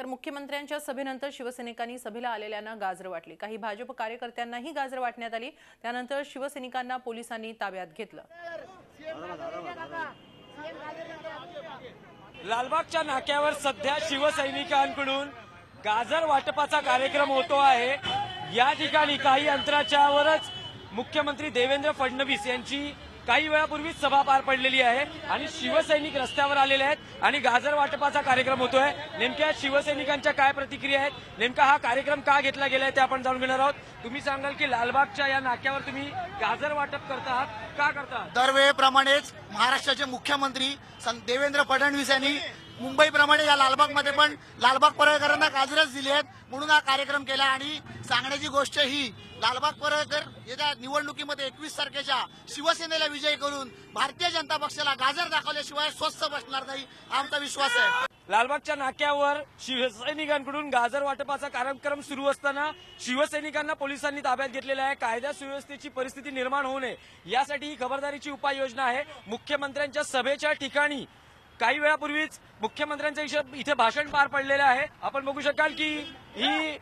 तर मुख्यमंत्र्यांच्या सभेनंतर शिवसैनिकांनी सभेला आलेल्यांना गाजर वाटली। काही भाजप कार्यकर्त्यांनाही गाजर वाटण्यात आली। त्यानंतर शिवसैनिकांना पोलिसांनी ताब्यात घेतलं। लालबागच्या नाक्यावर सध्या शिवसैनिकांकडून गाजर वाटपाचा कार्यक्रम होतो आहे। या ठिकाणी काही अंतराच्यावरच मुख्यमंत्री देवेंद्र फडणवीस यांची काही वेळापूर्वीच सभा पार पडलेली आहे आणि शिवसैनिक रस्त्यावर आलेले आहेत आणि गाजर वाटपाचा कार्यक्रम होतोय। नेमक्या शिवसैनिकांच्या काय प्रतिक्रिया आहेत, नेमका हा कार्यक्रम का घेतला गेलाय ते आपण जाणून घेणार आहोत। तुम्ही सांगाल की लालबागच्या या नाक्यावर तुम्ही गाजर वाटप करता आहात, का करता? दरवेळेप्रमाणेच महाराष्ट्राचे मुख्यमंत्री देवेंद्र फडणवीस यांनी मुंबईप्रमाणे या लालबागमध्ये पण लालबाग परळकरांना गाजरच दिली आहेत, म्हणून हा कार्यक्रम केला। आणि सांगण्याची गोष्ट ही, लालबाग परळकर येत्या निवडणुकीमध्ये 21 तारखेच्या शिवसेनेला विजयी करून भारतीय जनता पक्षाला गाजर दाखवल्याशिवाय स्वस्थ बसणार नाही, आमचा विश्वास आहे। लालबागच्या नाक्यावर शिवसैनिकांकडून गाजर वाटपाचा कार्यक्रम सुरू असताना शिवसैनिकांना पोलिसांनी ताब्यात घेतलेला आहे। कायदा सुव्यवस्थेची परिस्थिती निर्माण होऊ नये यासाठी ही खबरदारीची उपाययोजना आहे। मुख्यमंत्र्यांच्या सभेच्या ठिकाणी काही वेळापूर्वीच मुख्यमंत्र्यांचं इथे भाषण पार पडलेलं आहे। आपण बघू शकाल की ही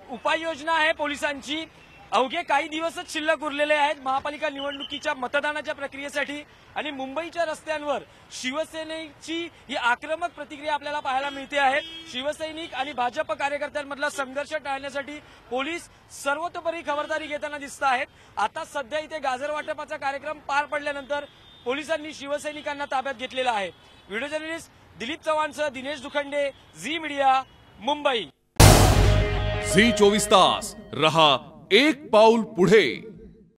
उपाययोजना आहे पोलिसांची। अवघे काही दिवसच शिल्लक उरलेले आहेत महापालिका निवडणुकीच्या मतदानाच्या प्रक्रियेसाठी आणि मुंबईच्या रस्त्यांवर शिवसेनेची ही आक्रमक प्रतिक्रिया आपल्याला पाहायला मिळते आहे। शिवसैनिक आणि भाजप कार्यकर्त्यांमधला संघर्ष टाळण्यासाठी पोलीस सर्वतोपरी खबरदारी घेताना दिसत आहेत। आता सध्या इथे गाजर वाटपाचा कार्यक्रम पार पडल्यानंतर पोलिसांनी शिवसैनिकांना ताब्यात घेतलेला आहे। व्हिडिओ जर्नलिस्ट दिलीप चव्हाणसह Dinesh Dukhande, Zee media, Mumbai. Zee 24 तास रहा एक पाऊल पुढे।